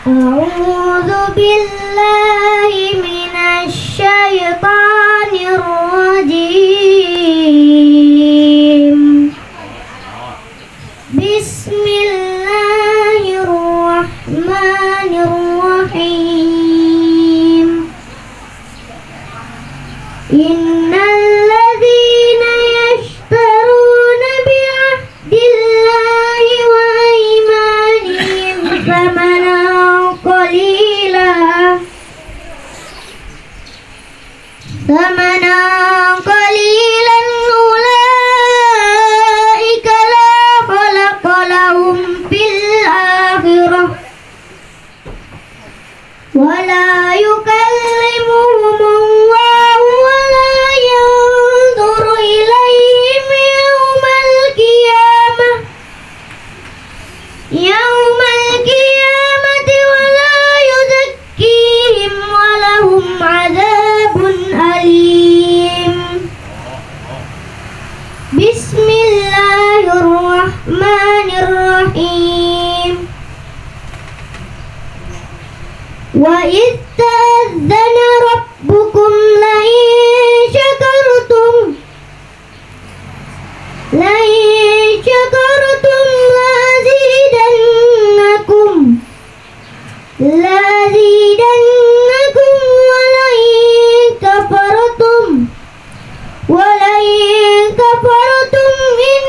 أعوذ بالله من الشيطان الرجيم. بسم الله الرحمن الرحيم. إن الذين يشترون بعهد الله وأيمانهم ثمنا قليلا أولئك لا خلق لهم في الآخرة ولا يكلمهم الله ولا ينظر إليهم يوم القيامة ولا يزكيهم ولهم عذاب أليم. بسم الله الرحمن الرحيم. وإذ تأذن ربكم لئن شكرتم لأزيدنكم ولئن كفرتم إن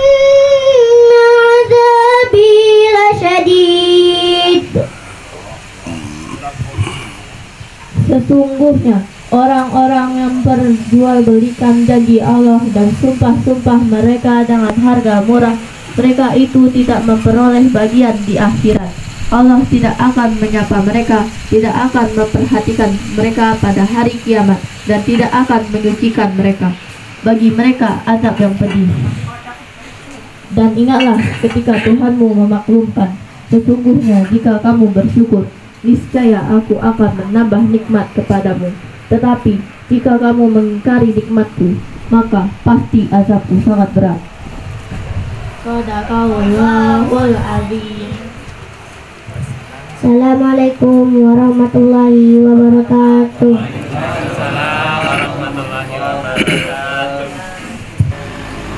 عذابي لشديد. Sesungguhnya orang-orang yang perjualbelikan janji Allah dan sumpah-sumpah mereka dengan harga murah, mereka itu tidak memperoleh bagian di akhirat. Allah tidak akan menyapa mereka, tidak akan memperhatikan mereka pada hari kiamat, dan tidak akan menyucikan mereka. Bagi mereka azab yang pedih. Dan ingatlah ketika Tuhanmu memaklumkan, sesungguhnya jika kamu bersyukur, niscaya aku akan menambah nikmat kepadamu. Tetapi jika kamu mengingkari nikmatku, maka pasti azabku sangat berat. Shadaqallahul azim. Assalamualaikum warahmatullahi wabarakatuh.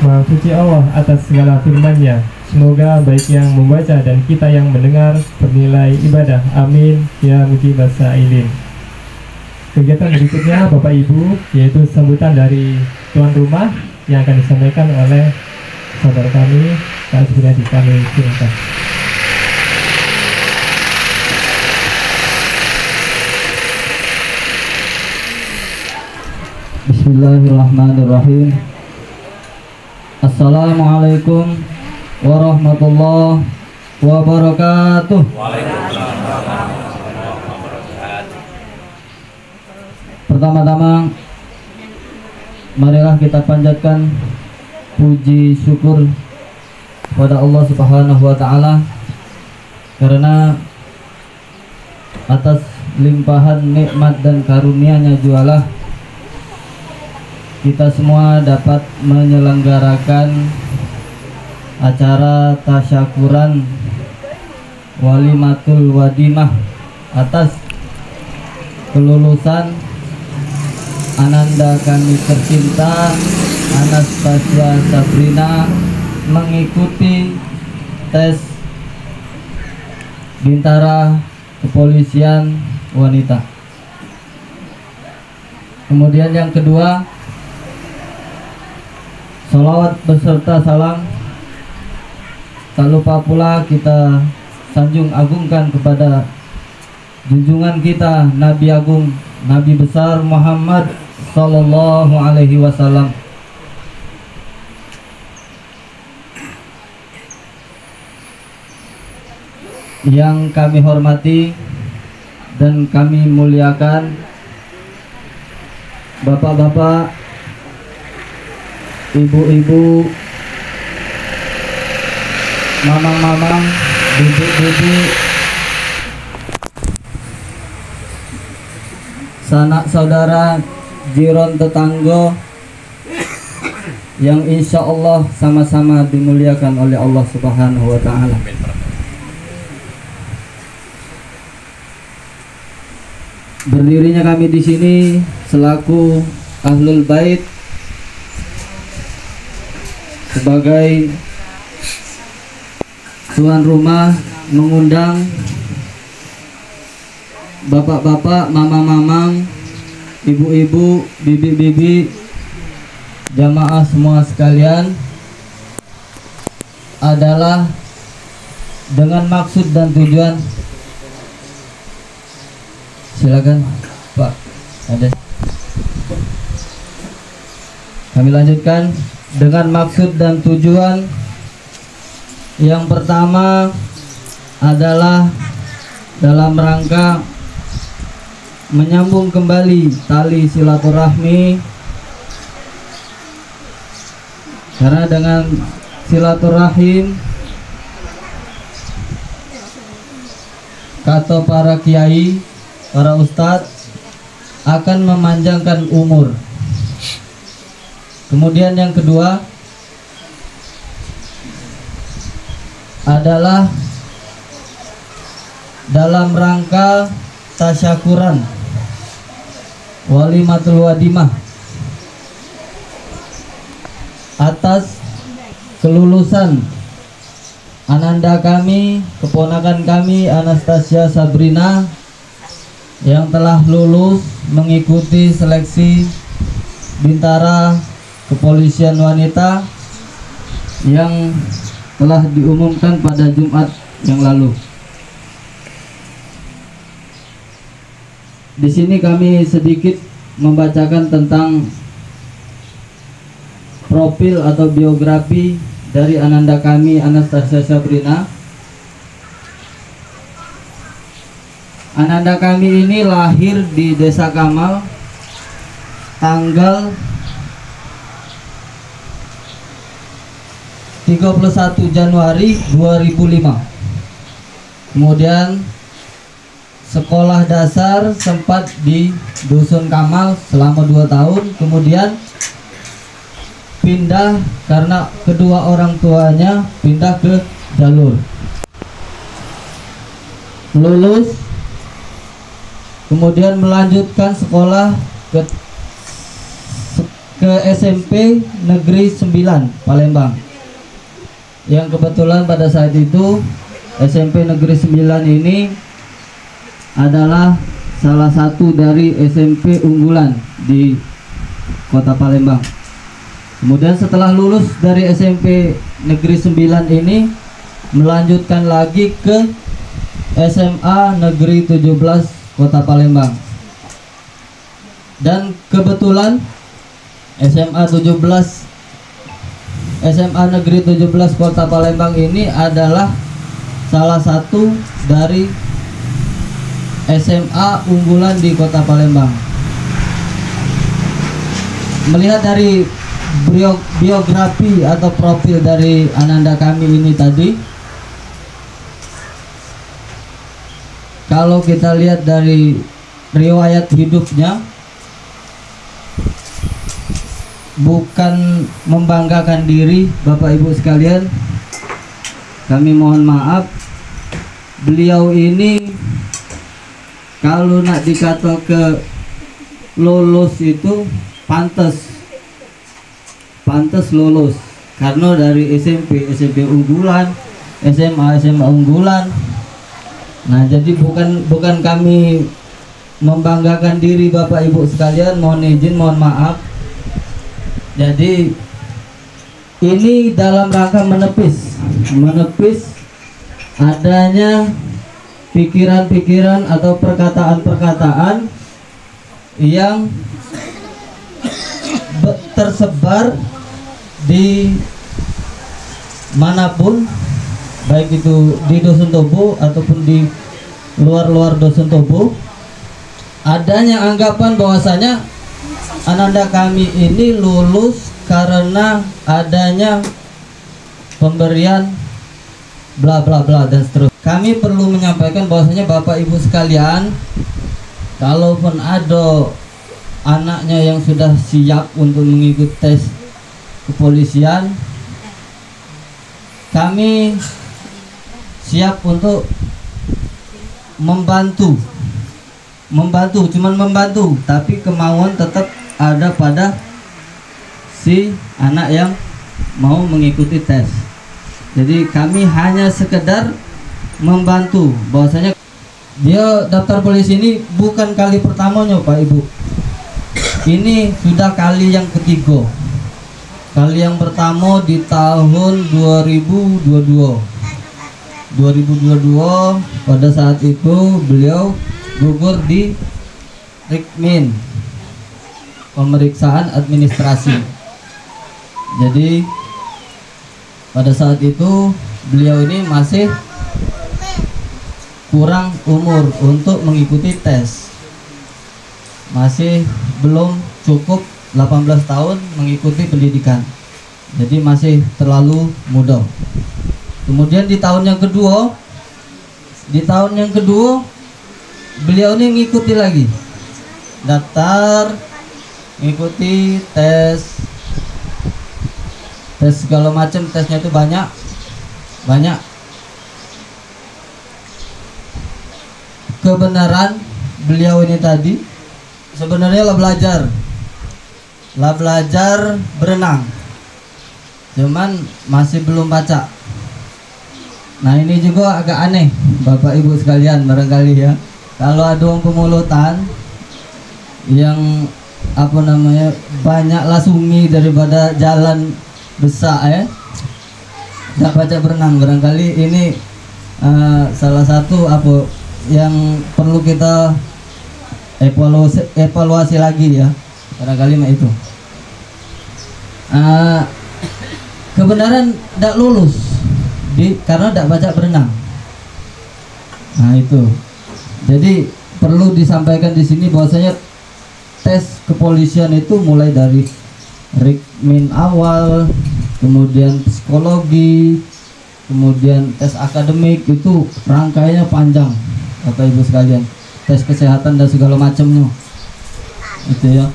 Maha suci Allah atas segala firman-Nya. Semoga baik yang membaca dan kita yang mendengar bernilai ibadah. Amin ya mujibas sa'ilin. Kegiatan berikutnya Bapak Ibu, yaitu sambutan dari tuan rumah yang akan disampaikan oleh saudara kami, Pak Suryadi. Kami silakan. Bismillahirrahmanirrahim. Assalamualaikum warahmatullahi wabarakatuh. Pertama-tama, marilah kita panjatkan puji syukur kepada Allah Subhanahu wa Ta'ala, karena atas limpahan nikmat dan karunia-Nya jualah kita semua dapat menyelenggarakan acara tasyakuran walimatul wadimah atas kelulusan Ananda kami tercinta Anastasia Sabrina mengikuti tes Bintara Kepolisian Wanita. Kemudian yang kedua, salawat beserta salam tak lupa pula kita sanjung agungkan kepada junjungan kita Nabi Agung, Nabi besar Muhammad Sallallahu Alaihi Wasallam. Yang kami hormati dan kami muliakan bapak-bapak, ibu-ibu, mamang-mamang, bibik-bibik, sanak saudara, jiron tetangga yang insya Allah sama-sama dimuliakan oleh Allah Subhanahu wa Ta'ala. berdirinya kami di sini selaku Ahlul Bait sebagai tuan rumah mengundang bapak-bapak, mama-mamang, ibu-ibu, bibi-bibi, jamaah semua sekalian adalah dengan maksud dan tujuan. Silakan Pak Ades. Kami lanjutkan dengan maksud dan tujuan. Yang pertama adalah dalam rangka menyambung kembali tali silaturahmi, karena dengan silaturahim kata para kiai, para ustadz, akan memanjangkan umur. Kemudian yang kedua adalah dalam rangka tasyakuran walimatul wadimah atas kelulusan ananda kami, keponakan kami Anastasia Sabrina yang telah lulus mengikuti seleksi Bintara Kepolisian Wanita yang telah diumumkan pada Jumat yang lalu. Di sini kami sedikit membacakan tentang profil atau biografi dari ananda kami Anastasia Sabrina. Ananda kami ini lahir di Desa Kamal tanggal 31 Januari 2005. Kemudian sekolah dasar sempat di Dusun Kamal selama 2 tahun. Kemudian pindah karena kedua orang tuanya pindah ke Jalur. Lulus, kemudian melanjutkan sekolah ke SMP Negeri 9 Palembang. Yang kebetulan pada saat itu SMP Negeri 9 ini adalah salah satu dari SMP unggulan di Kota Palembang. Kemudian setelah lulus dari SMP Negeri 9 ini melanjutkan lagi ke SMA Negeri 17 Kota Palembang. Dan kebetulan SMA Negeri 17 Kota Palembang ini adalah salah satu dari SMA unggulan di Kota Palembang. Melihat dari biografi atau profil dari ananda kami ini tadi, kalau kita lihat dari riwayat hidupnya, bukan membanggakan diri Bapak Ibu sekalian, kami mohon maaf, beliau ini kalau nak dikata ke lulus itu pantas lulus, karena dari SMP unggulan, SMA unggulan. Nah, jadi bukan kami membanggakan diri Bapak Ibu sekalian, mohon izin, mohon maaf. Jadi ini dalam rangka menepis adanya pikiran-pikiran atau perkataan-perkataan yang tersebar di manapun, baik itu di Dusun Tobo ataupun di luar Dusun Tobo, adanya anggapan bahwasanya ananda kami ini lulus karena adanya pemberian bla bla bla dan seterusnya. Kami perlu menyampaikan bahwasanya Bapak Ibu sekalian, kalaupun ada anaknya yang sudah siap untuk mengikuti tes kepolisian, kami siap untuk membantu membantu, cuman membantu, tapi kemauan tetap ada pada si anak yang mau mengikuti tes. Jadi kami hanya sekedar membantu. Bahwasanya dia daftar polisi ini bukan kali pertamanya Pak Ibu. Ini sudah kali yang ketiga. Kali yang pertama di tahun 2022 pada saat itu beliau gugur di Rikmin, pemeriksaan administrasi. Jadi pada saat itu beliau ini masih kurang umur untuk mengikuti tes, masih belum cukup 18 tahun mengikuti pendidikan, jadi masih terlalu muda. Kemudian di tahun yang kedua beliau ini ngikuti lagi, daftar, ngikuti tes segala macam. Tesnya itu banyak. Kebenaran beliau ini tadi sebenarnya lah belajar berenang, cuman masih belum baca. Nah ini juga agak aneh Bapak Ibu sekalian, barangkali ya, kalau ada orang pemulutan yang banyaklah sungai daripada jalan besar ya, nggak baca berenang. Barangkali ini salah satu yang perlu kita evaluasi lagi ya, barangkali itu kebenaran tidak lulus karena tidak baca berenang. Nah itu, jadi perlu disampaikan di sini bahwasanya tes kepolisian itu mulai dari Rikmin awal, kemudian psikologi, kemudian tes akademik, itu rangkaiannya panjang Bapak Ibu sekalian, tes kesehatan dan segala macamnya itu ya,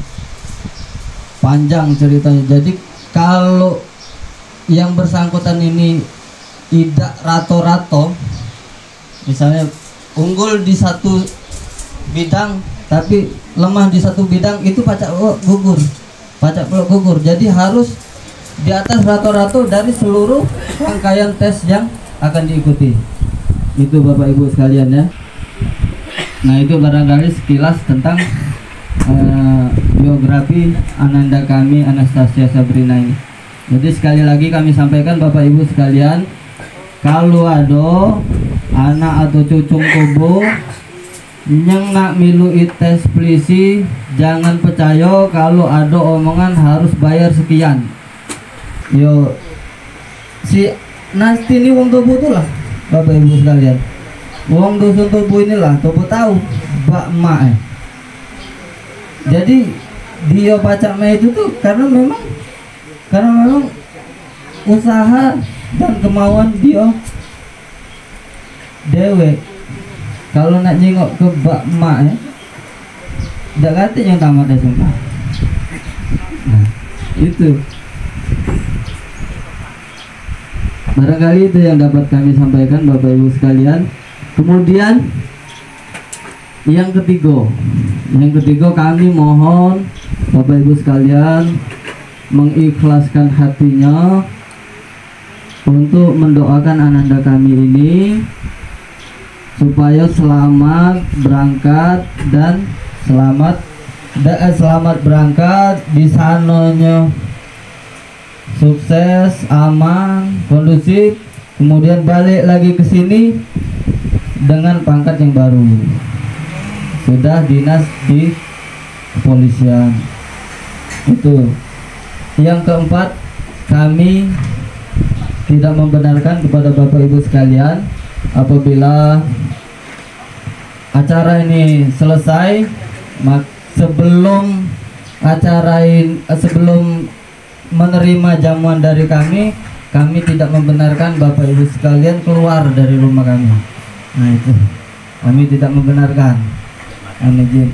panjang ceritanya. Jadi kalau yang bersangkutan ini tidak rato-rato, misalnya unggul di satu bidang tapi lemah di satu bidang, itu pacak gugur. Jadi harus di atas rato-rato dari seluruh rangkaian tes yang akan diikuti. Itu Bapak Ibu sekalian ya. Nah itu barangkali sekilas tentang biografi Ananda kami, Anastasia Sabrina ini. Jadi sekali lagi kami sampaikan Bapak Ibu sekalian, kalau ada anak atau cucung kubu yang nak milu tes polisi, jangan percaya kalau ada omongan harus bayar sekian. Yo, si Nasti ini wong tubuh tuh lah Bapak Ibu sekalian, wong dusun tubuh inilah tubuh tahu bak mak. Jadi dia pacak itu tuh karena memang usaha dan kemauan dia dewe. Kalau nak jengok ke bak mak ya, tidak kata yang tamat SMA. Nah, itu barangkali itu yang dapat kami sampaikan Bapak Ibu sekalian. Kemudian yang ketiga kami mohon Bapak Ibu sekalian mengikhlaskan hatinya untuk mendoakan Ananda kami ini supaya selamat berangkat dan selamat berangkat di sananya, sukses, aman, kondusif, kemudian balik lagi ke sini dengan pangkat yang baru, sudah dinas di kepolisian. Itu yang keempat, kami tidak membenarkan kepada Bapak Ibu sekalian apabila acara ini selesai, sebelum menerima jamuan dari kami tidak membenarkan Bapak Ibu sekalian keluar dari rumah kami. Nah itu kami tidak membenarkan. Amin.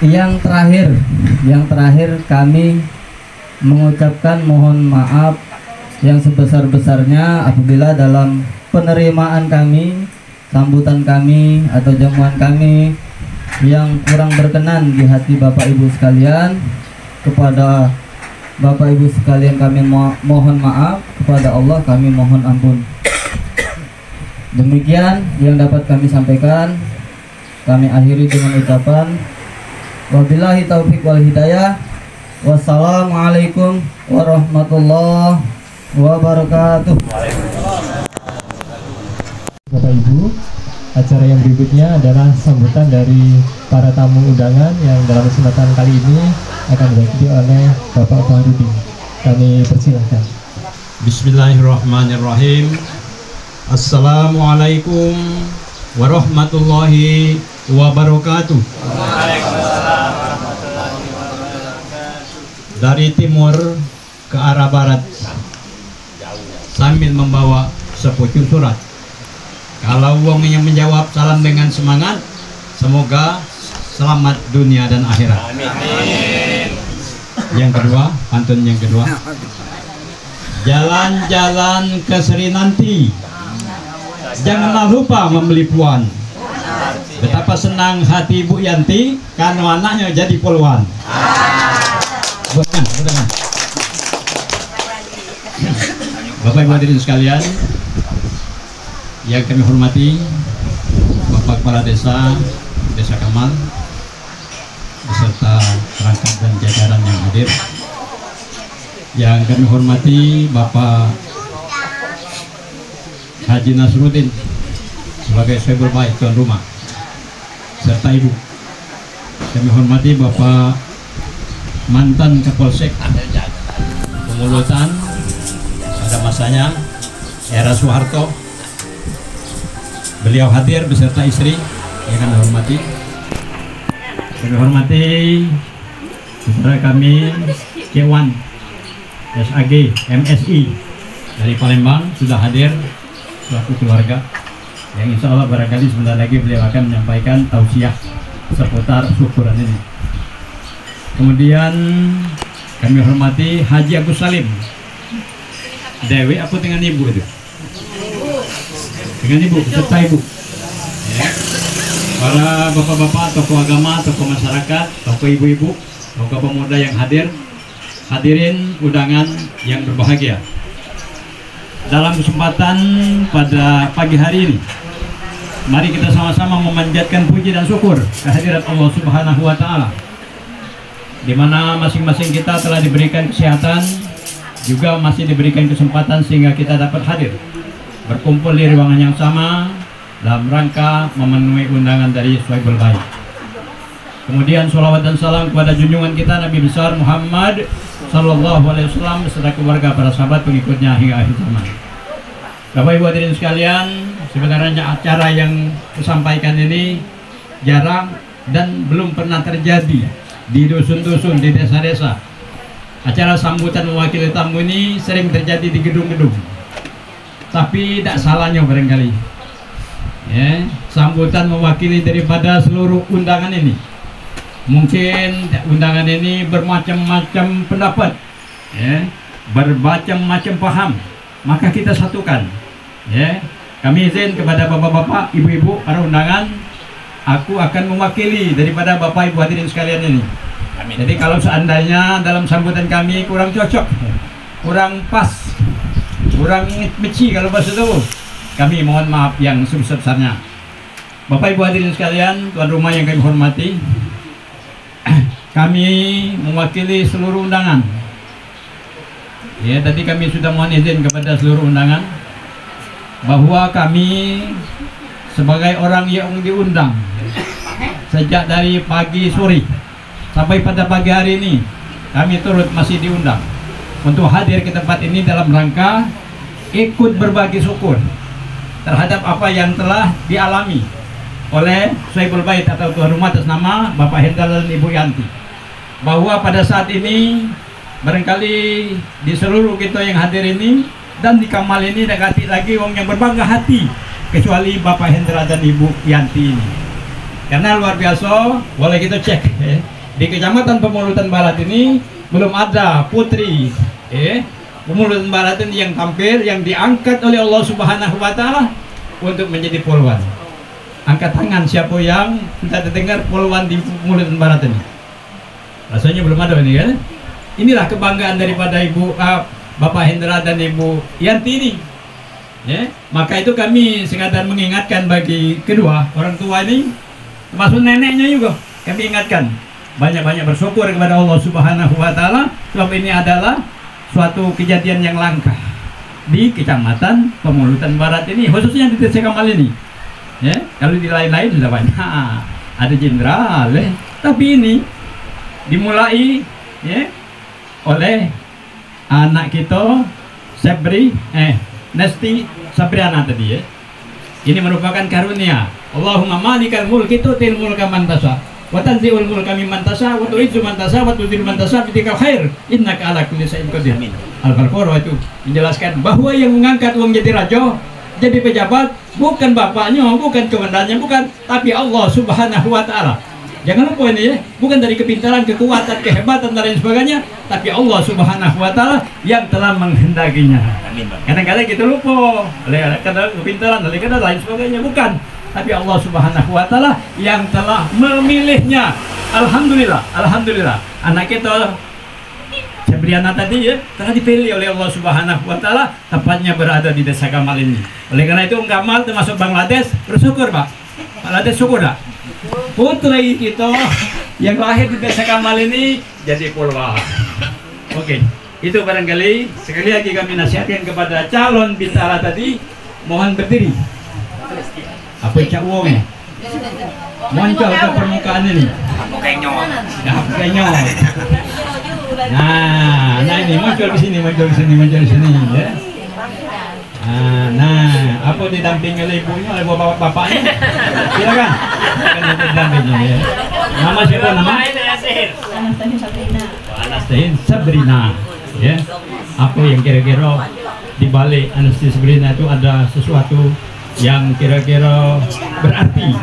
Yang terakhir kami mengucapkan mohon maaf yang sebesar-besarnya apabila dalam penerimaan kami sambutan kami atau jamuan kami yang kurang berkenan di hati Bapak Ibu sekalian, kepada Bapak Ibu sekalian kami mohon maaf, kepada Allah kami mohon ampun. Demikian yang dapat kami sampaikan. Kami akhiri dengan ucapan wabillahi taufiq wal hidayah. Wassalamualaikum warahmatullahi wabarakatuh. Bapak Ibu, acara yang berikutnya adalah sambutan dari para tamu undangan yang dalam kesempatan kali ini akan diikuti oleh Bapak Fahrudin. Kami persilahkan. Bismillahirrahmanirrahim. Assalamualaikum warahmatullahi wabarakatuh. Dari timur ke arah barat sambil membawa sepucuk surat. Kalau wong yang menjawab salam dengan semangat, semoga selamat dunia dan akhirat. Amin. Yang kedua, pantun yang kedua. Jalan-jalan ke Sri nanti, janganlah lupa membeli puan. Betapa senang hati Bu Yanti karena anaknya jadi poluan. Bukan. Bapak Ibu hadirin sekalian yang kami hormati, Bapak Kepala Desa Kamal beserta perangkat dan jajaran yang hadir. Yang kami hormati Bapak Haji Nasruddin sebagai Soebul Baik tuan rumah serta Ibu. Kami hormati Bapak mantan Kapolsek Pemulutan pada masanya era Soeharto. Beliau hadir beserta istri yang kami hormati. Kami hormati saudara kami Kewan SAG MSI dari Palembang sudah hadir selaku keluarga yang insya Allah barangkali sebentar lagi beliau akan menyampaikan tausiah seputar syukuran ini. Kemudian kami hormati Haji Agus Salim Dewi, aku dengan ibu itu dengan ibu serta ibu ya. Para bapak-bapak, tokoh agama, tokoh masyarakat, tokoh ibu-ibu, tokoh pemuda yang hadirin undangan yang berbahagia. Dalam kesempatan pada pagi hari ini, mari kita sama-sama memanjatkan puji dan syukur kehadirat Allah Subhanahu wa Ta'ala, di mana masing-masing kita telah diberikan kesehatan, juga masih diberikan kesempatan sehingga kita dapat hadir berkumpul di ruangan yang sama dalam rangka memenuhi undangan dari Soebul Baik. Kemudian sholawat dan salam kepada junjungan kita Nabi besar Muhammad Sallallahu Alaihi Wasallam beserta keluarga, para sahabat pengikutnya hingga akhir zaman. Bapak Ibu hadirin sekalian, sebenarnya acara yang disampaikan ini jarang dan belum pernah terjadi di dusun-dusun, di desa-desa. Acara sambutan mewakili tamu ini sering terjadi di gedung-gedung, tapi tidak salahnya barangkali ya, sambutan mewakili daripada seluruh undangan ini. Mungkin undangan ini bermacam-macam pendapat ya, bermacam-macam paham, maka kita satukan ya. Kami izin kepada bapak-bapak, ibu-ibu, para undangan, aku akan mewakili daripada bapak ibu hadirin sekalian ini. Amin. Jadi kalau seandainya dalam sambutan kami kurang cocok, kurang pas, kurang meci kalau bahasa itu, kami mohon maaf yang sebesar-besarnya. Bapak ibu hadirin sekalian, tuan rumah yang kami hormati, kami mewakili seluruh undangan. Ya, tadi kami sudah mohon izin kepada seluruh undangan bahwa kami sebagai orang yang diundang sejak dari pagi sore sampai pada pagi hari ini, kami turut masih diundang untuk hadir ke tempat ini dalam rangka ikut berbagi syukur terhadap apa yang telah dialami oleh Soebul Bait atau tuan rumah atas nama Bapak Hendral dan Ibu Yanti, bahwa pada saat ini barangkali di seluruh kita yang hadir ini dan di Kamal ini tidak lagi wong yang berbangga hati kecuali Bapak Hendral dan Ibu Yanti ini, karena luar biasa. Boleh kita cek di Kecamatan Pemulutan Barat ini belum ada putri Pemulutan Barat ini yang tampil, yang diangkat oleh Allah Subhanahu wa Ta'ala untuk menjadi polwan? Angkat tangan siapa yang sudah terdengar polwan di mulut barat ini. Rasanya belum ada ini kan? Inilah kebanggaan daripada Bapak Hendra dan Ibu Yanti ini. Ya, maka itu kami sekadar mengingatkan bagi kedua orang tua ini, termasuk neneknya juga. Kami ingatkan banyak-banyak bersyukur kepada Allah Subhanahu wa taala sebab ini adalah suatu kejadian yang langka di Kecamatan Pemulutan Barat ini, khususnya di Desa Kamal ini. Ya, kalau di lain-lain sudah banyak ada jenderal, tapi ini dimulai ya oleh anak kita Nesti Sabriana tadi ya. Ini merupakan karunia. Allahumma malikal mulki tu'til mulka man tasha wa tanzi'ul mulka mimman tasha wa tu'izzu man tasha wa tudhillu man tasha bidzikal khair innaka ala kulli syai'in qadir. Al-Baqarah itu menjelaskan bahwa yang mengangkat uang jadi raja, jadi pejabat bukan bapaknya, bukan komandannya, bukan, tapi Allah Subhanahu wa taala. Jangan lupa ini ya, bukan dari kepintaran, kekuatan, kehebatan dan lain sebagainya, tapi Allah Subhanahu wa taala yang telah menghendakinya. Kadang-kadang kita lupa, karena kepintaran, karena lain sebagainya, bukan, tapi Allah Subhanahu wa taala yang telah memilihnya. Alhamdulillah, alhamdulillah. Anak kita Sabriana tadi ya telah dipilih oleh Allah Subhanahu wa taala, tepatnya berada di Desa Kamal ini. Oleh karena itu Kamal termasuk Bangladesh, bersyukur Pak. Bangladesh syukur dah. Putri kita yang lahir di Desa Kamal ini jadi polwan. Oke, itu barangkali sekali lagi kami nasihatkan kepada calon bintara tadi, mohon berdiri. Apa cak uangnya? Muncul ke permukaan ini. Kayaknya. Nah ini muncul di sini ya. Nah, apa didampingi oleh ibunya, oleh bapaknya? Silakan. Silakan didampingi ya. Nama siapa nama? Anastasia Sabrina. Ya. Apa yang kira-kira di balik Anastasia Sabrina itu ada sesuatu yang kira-kira berarti,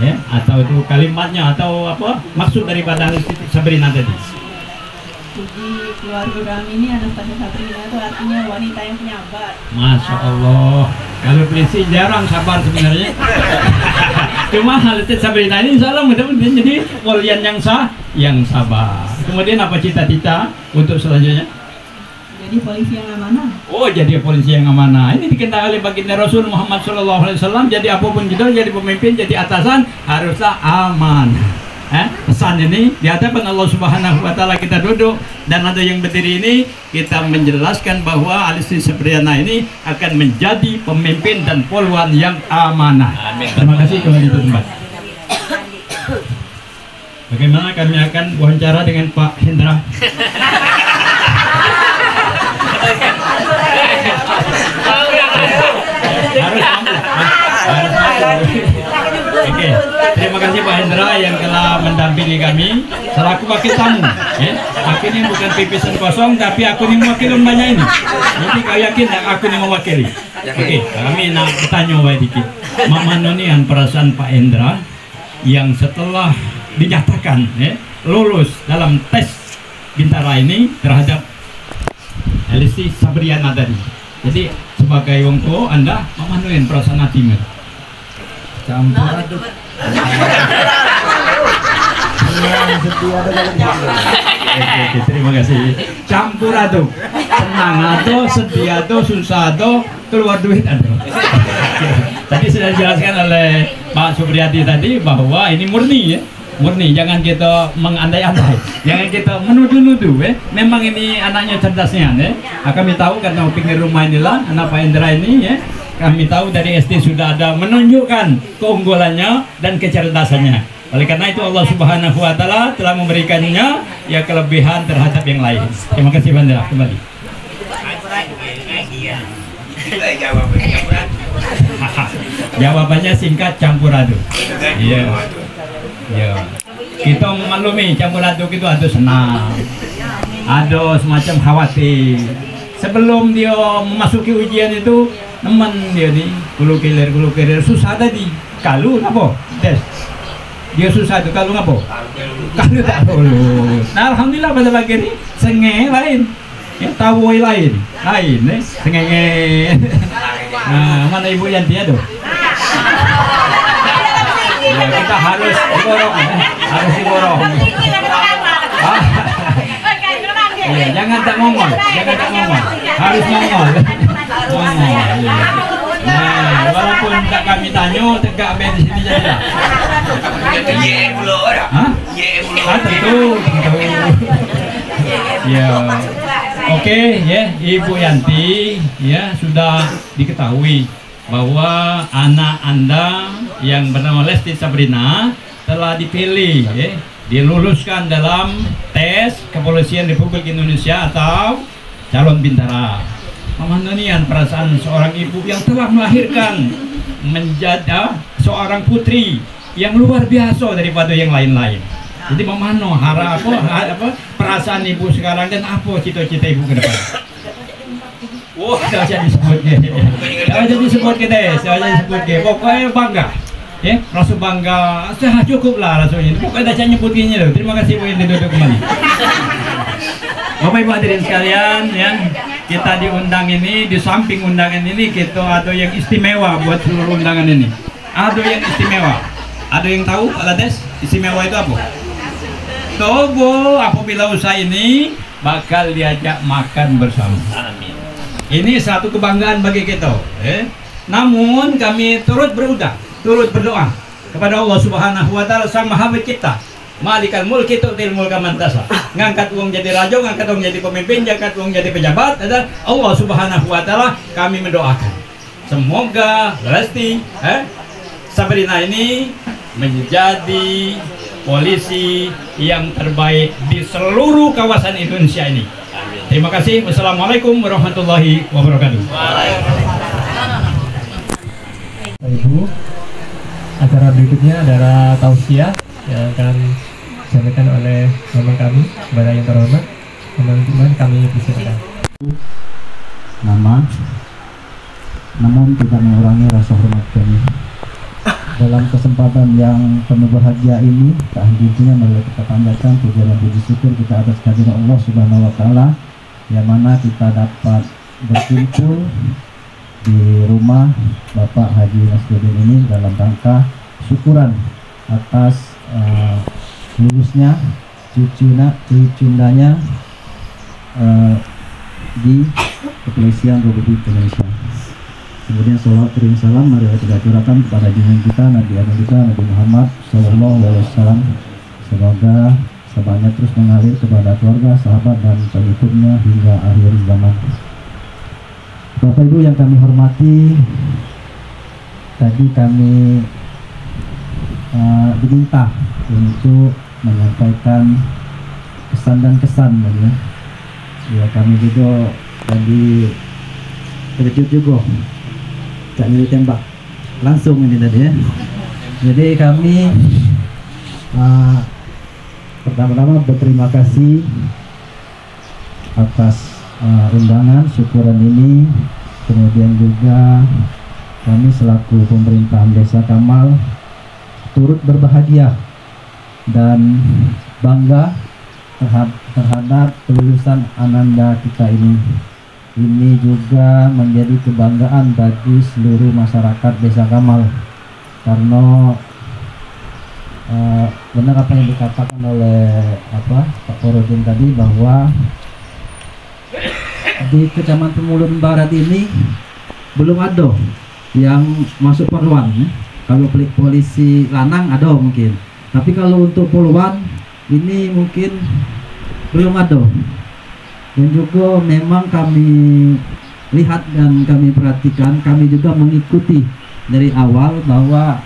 ya? Atau itu kalimatnya atau apa maksud daripada Anastasia Sabrina tadi? Di keluarga kami ini Anastasia Sabrina itu artinya wanita yang penyabar. Masya Allah, kalau polisi jarang sabar sebenarnya. Cuma Anastasia Sabrina ini insya Allah mudah-mudahan jadi walian yang sabar. Kemudian apa cita-cita untuk selanjutnya? Jadi polisi yang amanah. Oh, jadi polisi yang amanah. Ini dikenal oleh baginda Rasul Muhammad SAW. Jadi apapun kita, jadi pemimpin, jadi atasan haruslah aman. Pesan ini di hadapan Allah Subhanahu wa taala kita duduk dan ada yang berdiri ini, kita menjelaskan bahwa Anastasia Sabriana ini akan menjadi pemimpin dan polwan yang amanah. Amin. Terima kasih kalau itu tempat. Bagaimana kami akan wawancara dengan Pak Hendra? Oke, terima kasih Pak Hendra yang telah mendampingi kami selaku wakil tamu. Aku ini bukan pipisan kosong, tapi aku ini mewakili banyak ini. Jadi kau yakin aku ini mewakili? Oke, kami nak bertanya dikit. Mamanonian perasaan Pak Hendra yang setelah dinyatakan lulus dalam tes bintara ini terhadap Anastasia Sabriana tadi. Jadi sebagai wong tua Anda mamanonian perasaan hatimu? Campur aduk. Oke, terima kasih. Campur aduk. Senang atau sedih atau susah atau keluar duit atau. Tadi sudah dijelaskan oleh Pak Supriyadi tadi bahwa ini murni ya. Murni, jangan kita mengandai-andai, jangan kita menuduh-nuduh. Memang ini anaknya cerdasnya. Kami tahu karena pinggir rumah inilah anak Pak Hendra ini ya. Kami tahu dari SD sudah ada menunjukkan keunggulannya dan kecerdasannya. Oleh karena itu Allah Subhanahu wa taala telah memberikannya ya kelebihan terhadap yang lain. Terima kasih Pak Hendra kembali. Jawabannya singkat, campur aduk. Iya. Ya, kita memaklumi campur aduk itu ada senang, ada semacam khawatir. Sebelum dia memasuki ujian itu, teman dia nih, gulu kilir susah tadi. Kalau apa? Tes. Dia susah itu kalau ngapa? Kalau tak lulus. Nah, alhamdulillah pada pagi ini sengeh lain, ya tahu lain, sengeh. Nah, mana Ibu Yanti aduh? Ya, kita harus diborong, harus diborong. Iya, jangan tak ngomong, harus ngomong. Nah, walaupun tak kami tanya, tegak di sini jadi. Hah? Tentu. Ya, oke, ya, Ibu Yanti, ya sudah diketahui bahwa anak Anda yang bernama Lesti Sabrina telah dipilih, ya, diluluskan dalam tes Kepolisian Republik Indonesia atau calon bintara. Memananian perasaan seorang ibu yang telah melahirkan menjadi seorang putri yang luar biasa daripada yang lain-lain. Jadi memano apa perasaan ibu sekarang dan apa cita-cita ibu ke depan? Wah, saya jadi sebut kita, pokoknya bangga. Ya, rasa bangga, cukup lah rasanya. Pokoknya saya nyebutinnya loh. Terima kasih Bu yang duduk kembali. Bapak Ibu hadirin sekalian, ya, kita diundang ini, di samping undangan ini kita ada yang istimewa buat seluruh undangan ini. Ada yang istimewa. Ada yang tahu Pak Lades istimewa itu apa? Tobo apabila usaha ini bakal diajak makan bersama. Amin. Ini satu kebanggaan bagi kita. Namun kami turut berdoa kepada Allah Subhanahu wa taala Sang Maha Pencipta, Malikal Mulki tu'til mulka man tasha. Ngangkat uang jadi raja, ngangkat uang jadi pemimpin, ngangkat uang jadi pejabat, adalah Allah Subhanahu wa taala. Kami mendoakan semoga Lesti Sabrina ini menjadi polisi yang terbaik di seluruh kawasan Indonesia ini. Terima kasih. Wassalamualaikum warahmatullahi wabarakatuh. Ibu, acara berikutnya adalah tausiah yang akan disampaikan oleh teman kami kepada yang terhormat. Teman-teman kami persilakan. Namun tidak mengurangi rasa hormat kami. Dalam kesempatan yang penuh bahagia ini, tak henti-hentinya marilah kita panjatkan puja dan puji syukur kita atas kehadiran Allah Subhanahu wa taala yang mana kita dapat berkumpul di rumah Bapak Haji Nasruddin ini dalam rangka syukuran atas lulusnya cucundanya di Kepolisian Republik Indonesia. Kemudian salawat kirim salam mari kita curahkan kepada junjungan kita Nabi Agung kita Nabi Muhammad SAW. Semoga sabanya terus mengalir kepada keluarga, sahabat dan pengikutnya hingga akhir zaman. Bapak Ibu yang kami hormati, tadi kami diminta untuk menyampaikan kesan dan kesan, ya kami juga tadi terkejut juga. Tak boleh tembak langsung ini tadi ya. Jadi kami pertama-tama berterima kasih atas undangan syukuran ini. Kemudian juga kami selaku pemerintahan Desa Kamal turut berbahagia dan bangga terhadap kelulusan Ananda kita ini. Ini juga menjadi kebanggaan bagi seluruh masyarakat Desa Kamal, karena benar apa yang dikatakan oleh Pak Korodin tadi, bahwa di Kecamatan Mulun Barat ini belum ada yang masuk Poluan. Kalau polisi lanang ada mungkin, tapi kalau untuk Poluan ini mungkin belum ada. Dan juga memang kami lihat dan kami perhatikan, kami juga mengikuti dari awal bahwa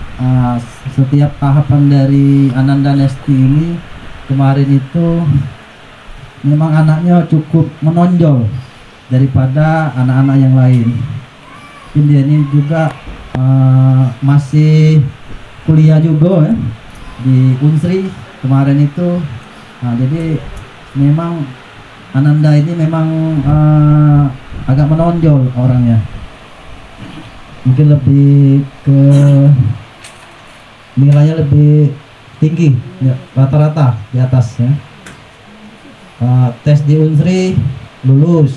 setiap tahapan dari Ananda Lesti ini kemarin itu memang anaknya cukup menonjol daripada anak-anak yang lain. Dia ini juga masih kuliah juga di Unsri kemarin itu. Jadi memang Ananda ini memang agak menonjol orangnya, mungkin lebih ke nilainya lebih tinggi ya, rata-rata di atas ya. Tes di Unsri lulus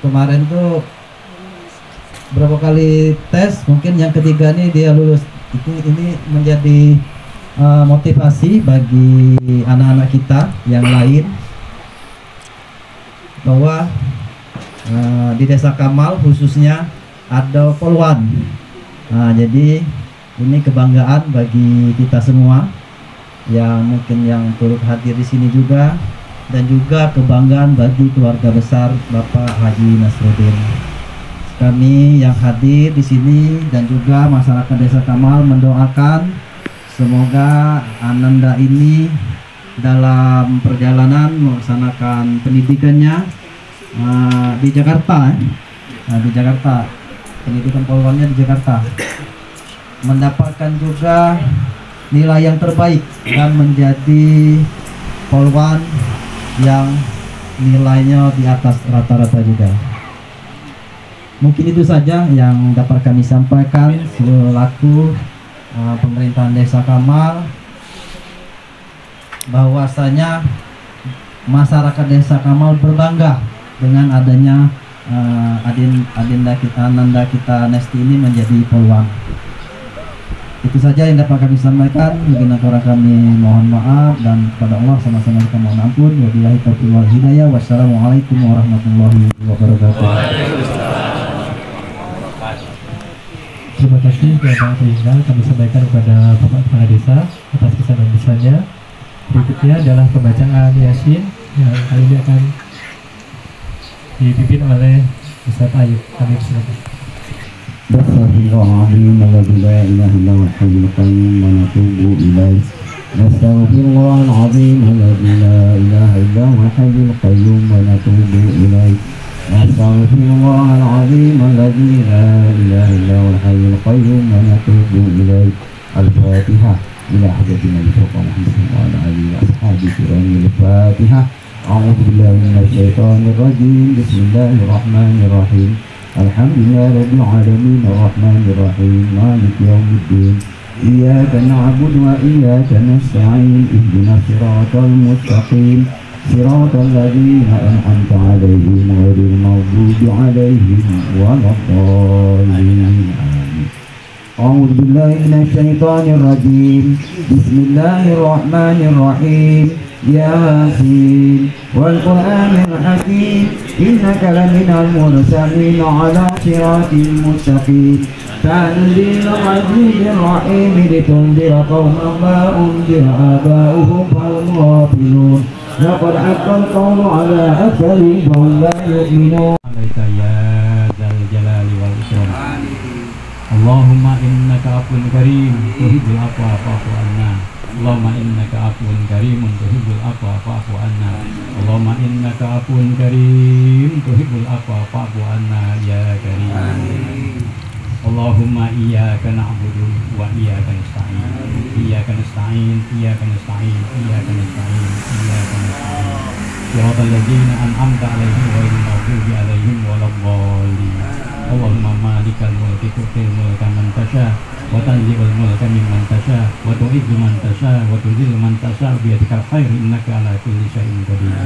kemarin tuh berapa kali tes, mungkin yang ketiga nih dia lulus Ini menjadi motivasi bagi anak-anak kita yang lain bahwa di Desa Kamal khususnya ada poluan. Jadi ini kebanggaan bagi kita semua yang mungkin yang turut hadir di sini juga, dan juga kebanggaan bagi keluarga besar Bapak Haji Nasruddin. Kami yang hadir di sini dan juga masyarakat Desa Kamal mendoakan semoga Ananda ini dalam perjalanan melaksanakan pendidikannya di Jakarta, di Jakarta, pendidikan poluannya di Jakarta, mendapatkan juga nilai yang terbaik dan menjadi poluan yang nilainya di atas rata-rata juga. Mungkin itu saja yang dapat kami sampaikan selaku pemerintahan Desa Kamal, bahwasanya masyarakat Desa Kamal berbangga dengan adanya Ananda kita Nesti ini menjadi poluan. Itu saja yang dapat kami sampaikan. Mungkin kurang kami mohon maaf, dan kepada Allah sama-sama kita mohon ampun. Wabillahi taufiq wal hidayah. Wassalamualaikum warahmatullahi wabarakatuh. Terima kasih kepada Tinggal kami sampaikan kepada Bapak Kepala Desa atas kesan dan pesannya. Berikutnya adalah pembacaan Yasin yang kali ini akan dipimpin oleh Ustaz Ayub. Kami persilakan. Bismillahirrahmanirrahim. La ilaha illallah al-hayyul qayyum wa natubu ilaih. Nastaghfirullahal azim alladzi la ilaha illallah al-hayyul qayyum wa natubu ilaih. Nastaghfirullahal azim alladzi la ilaha illallah al-hayyul qayyum wa natubu ilaih. Al-Fatihah. Ila hadratina Muhammad wa ala alihi wa ashabihi al-Fatihah. A'udzu billahi minasy syaithanir rajim. Bismillahirrahmanirrahim. Alhamdulillah rabbil alamin arrahmanir rahim maliki yaumiddin iyyaka na'budu wa iyyaka nasta'in ihdinas siratal mustaqim siratal ladzina an'amta 'alaihim ghairil maghdubi 'alaihim waladdallin. A'udzu billahi minasy syaithanir rajim. Bismillahirrahmanirrahim. Yasin wal Qur'anil hakim innaka laminal mursalin ala siratin mustaqim tanzilul azizir rahim litunzira qauman ma unzira aba'uhum fahum ghafilun laqad haqqal qawlu ala aktharihim fahum la yu'minun. Alaika ya dzal jalali wal ikram. Allahumma innaka afuwwun karim tuhibbul afwa fa'fu anna. Allahumma innaka afuwwun karimun tuhibbul afwa fa'fu anna. Allahumma innaka afuwwun karim tuhibbul afwa fa'fu anna ya karim. Allahumma iyyaka na'budu wa iyyaka nasta'in. Iyyaka nasta'in, iyyaka nasta'in, iyyaka nasta'in, iyyaka nasta'in. Shiratal ladzina an'amta 'alaihim ghairil maghdubi 'alaihim waladdallin. Allahumma malikal mulki tu'til mulka man tasha wa tanzi'ul mulka mimman tasha wa tu'izzu man tasha wa tudhillu man tasha bi yadikal khair innaka 'ala kulli syai'in qadir.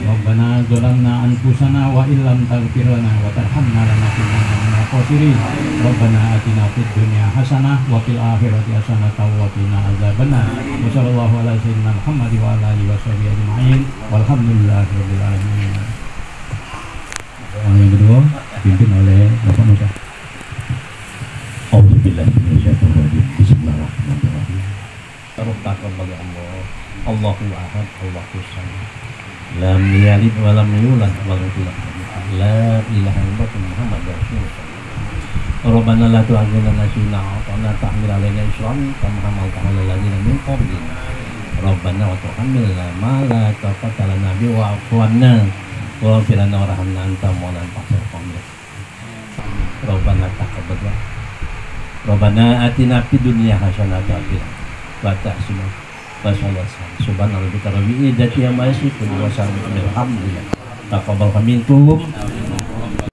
Rabbana zalamna anfusana wa illam taghfir lana wa tarhamna lanakunanna minal khasirin. Rabbana atina fid dunya hasanah wa fil akhirati hasanah wa qina adzabannar. Wa sallallahu ala sayyidina Muhammad wa ala alihi washabihi ajma'in. Walhamdulillahirabbil alamin. Yang kedua dipimpin oleh Bapak Musa. Auzubillahi minasyaitonir rajim. Bismillahirrahmanirrahim. Taruh takwa bagi Allah. Allahu ahad, Allahu samad. Lam yalid wa lam yulad wa lam yulad. La ilaha illallah Muhammadur Rasulullah. Rabbana la tu'akhidhna nasiina wa la tahmil 'alaina isran kama hamaltahu 'alal ladzina min qablina. Rabbana wa tuhammilna ma la taqata lana bihi wa'fu 'anna wa ighfir lana warhamna anta mawlana faghfir lana. Rabbana taqabbal du'a. Rabbana atina fid dunya hasanatan wa tahsina wa sallallahu subhanallahi rabbil izzati amma yasifun wa salamun alhamdulillah. Taqabbal minkum.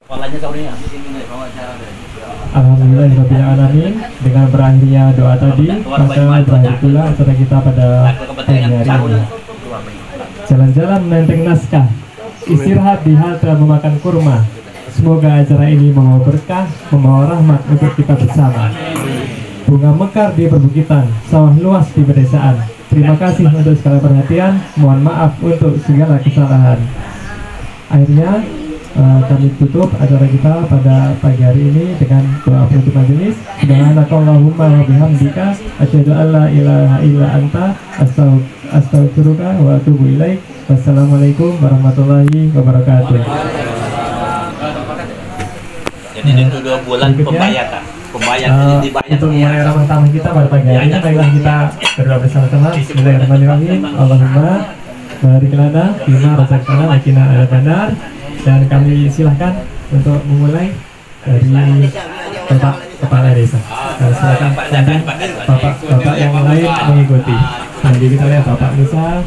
Kepalanya tahunnya. Alhamdulillahirabbil alamin. Dengan berakhirnya doa tadi, maka berakhir pula acara kita pada pagi hari ini. Jalan-jalan menenteng naskah, istirahat di halte memakan kurma. Semoga acara ini membawa berkah, membawa rahmat untuk kita bersama. bunga mekar di perbukitan, sawah luas di pedesaan. Terima kasih untuk segala perhatian, mohon maaf untuk segala kesalahan. Akhirnya kami tutup acara kita pada pagi hari ini dengan doa penutup majelis. Subhanakallahumma wa bihamdika asyhadu an la ilaha illa anta astaghfiruka wa atubu ilaik. Wassalamualaikum warahmatullahi wabarakatuh. Jadi itu 2 bulan pembayatan. Dibayar. Untuk mulai ramah tamah kita pada pagi hari ini, baiklah kita berdoa bersama-sama. Bismillahirrahmanirrahim. Allahumma barik lana fima razaqtana wa qina adzabannar. Dan kami silahkan untuk memulai dari Bapak Kepala Desa. Silakan kemudian Bapak yang lain mengikuti. Nanti kita lihat Bapak Musa.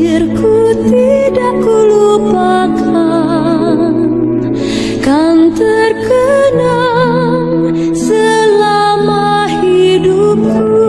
Airku tidak kulupakan, kan terkenang selama hidupku.